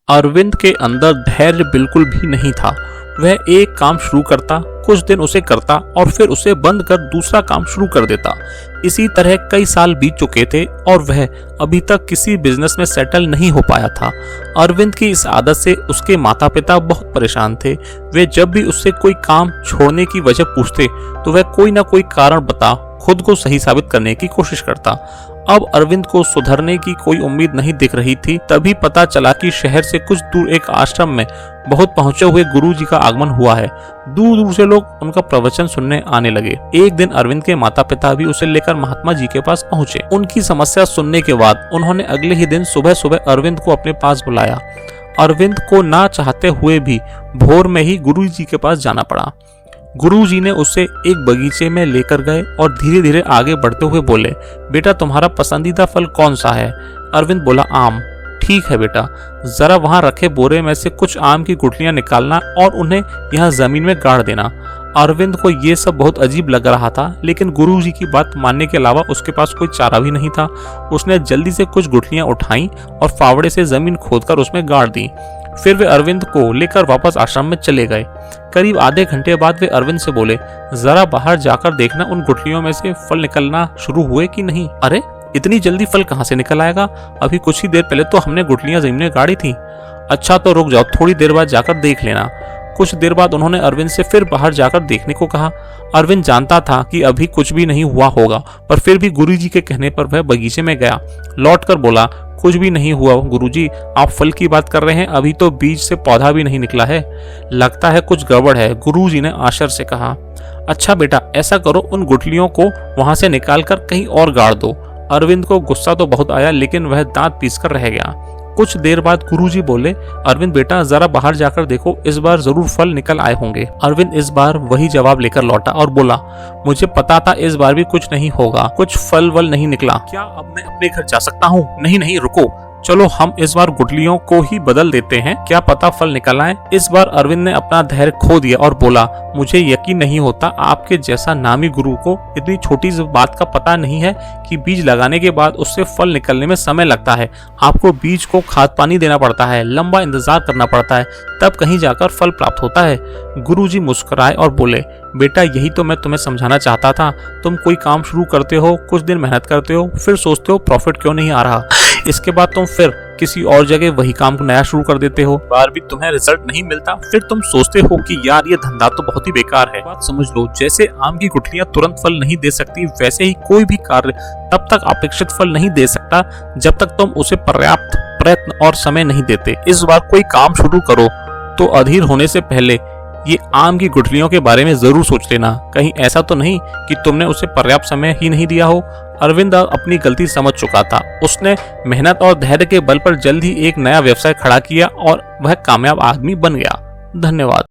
अरविंद के अंदर धैर्य बिल्कुल भी नहीं था। वह एक काम शुरू करता, कुछ दिन उसे करता और फिर उसे बंद कर दूसरा काम शुरू कर देता। इसी तरह कई साल बीत चुके थे और वह अभी तक किसी बिजनेस में सेटल नहीं हो पाया था। अरविंद की इस आदत से उसके माता पिता बहुत परेशान थे। वे जब भी उससे कोई काम छोड़ने की वजह पूछते तो वह कोई ना कोई कारण बता खुद को सही साबित करने की कोशिश करता। अब अरविंद को सुधरने की कोई उम्मीद नहीं दिख रही थी। तभी पता चला कि शहर से कुछ दूर एक आश्रम में बहुत पहुंचे हुए गुरुजी का आगमन हुआ है। दूर दूर से लोग उनका प्रवचन सुनने आने लगे। एक दिन अरविंद के माता पिता भी उसे लेकर महात्मा जी के पास पहुंचे। उनकी समस्या सुनने के बाद उन्होंने अगले ही दिन सुबह सुबह अरविंद को अपने पास बुलाया। अरविंद को ना चाहते हुए भी भोर में ही गुरुजी के पास जाना पड़ा। गुरुजी ने उसे एक बगीचे में लेकर गए और धीरे धीरे आगे बढ़ते हुए बोले, बेटा तुम्हारा पसंदीदा फल कौन सा है? अरविंद बोला, आम। ठीक है बेटा, जरा वहां रखे बोरे में से कुछ आम की गुठलियां निकालना और उन्हें यहाँ जमीन में गाड़ देना। अरविंद को ये सब बहुत अजीब लग रहा था, लेकिन गुरुजी की बात मानने के अलावा उसके पास कोई चारा भी नहीं था। उसने जल्दी से कुछ गुठलियां उठाई और फावड़े से जमीन खोदकर उसमें गाड़ दी। फिर वे अरविंद को लेकर वापस आश्रम में चले गए। करीब आधे घंटे बाद वे अरविंद से बोले, जरा बाहर जाकर देखना उन गुठलियों में से फल निकलना शुरू हुए कि नहीं। अरे इतनी जल्दी फल कहाँ से निकल आएगा? अभी कुछ ही देर पहले तो हमने गुठलियां जमीन में गाड़ी थी। अच्छा तो रुक जाओ, थोड़ी देर बाद जाकर देख लेना। कुछ देर बाद उन्होंने अरविंद से फिर बाहर जाकर देखने को कहा। अरविंद जानता था कि अभी कुछ भी नहीं हुआ होगा, पर फिर भी गुरुजी के कहने पर वह बगीचे में गया। लौटकर बोला, कुछ भी नहीं हुआ गुरुजी, आप फल की बात कर रहे हैं, अभी तो बीज से पौधा भी नहीं निकला है। लगता है कुछ गड़बड़ है, गुरुजी ने आश्चर्य से कहा। अच्छा बेटा, ऐसा करो, उन गुठलियों को वहां से निकालकर कहीं और गाड़ दो। अरविंद को गुस्सा तो बहुत आया, लेकिन वह दांत पीसकर रह गया। कुछ देर बाद गुरुजी बोले, अरविंद बेटा जरा बाहर जाकर देखो, इस बार जरूर फल निकल आए होंगे। अरविंद इस बार वही जवाब लेकर लौटा और बोला, मुझे पता था इस बार भी कुछ नहीं होगा, कुछ फल वल नहीं निकला। क्या अब मैं अपने घर जा सकता हूँ? नहीं नहीं रुको, चलो हम इस बार गुठलियों को ही बदल देते हैं, क्या पता फल निकल आए। इस बार अरविंद ने अपना धैर्य खो दिया और बोला, मुझे यकीन नहीं होता आपके जैसा नामी गुरु को इतनी छोटी सी बात का पता नहीं है कि बीज लगाने के बाद उससे फल निकलने में समय लगता है। आपको बीज को खाद पानी देना पड़ता है, लंबा इंतजार करना पड़ता है, तब कहीं जाकर फल प्राप्त होता है। गुरुजी मुस्कुराए और बोले, बेटा यही तो मैं तुम्हें समझाना चाहता था। तुम कोई काम शुरू करते हो, कुछ दिन मेहनत करते हो, फिर सोचते हो प्रॉफिट क्यों नहीं आ रहा, इसके बाद तुम फिर किसी और जगह वही काम नया शुरू कर देते हो, बार भी तुम्हें रिजल्ट नहीं मिलता, फिर तुम सोचते हो कि यार ये धंधा तो बहुत ही बेकार है। बात समझ लो, जैसे आम की गुठलियां तुरंत फल नहीं दे सकती, वैसे ही कोई भी कार्य तब तक अपेक्षित फल नहीं दे सकता जब तक तुम उसे पर्याप्त प्रयत्न और समय नहीं देते। इस बार कोई काम शुरू करो तो अधीर होने से पहले ये आम की गुठलियों के बारे में जरूर सोच लेना, कहीं ऐसा तो नहीं कि तुमने उसे पर्याप्त समय ही नहीं दिया हो। अरविंद अपनी गलती समझ चुका था। उसने मेहनत और धैर्य के बल पर जल्द ही एक नया व्यवसाय खड़ा किया और वह कामयाब आदमी बन गया। धन्यवाद।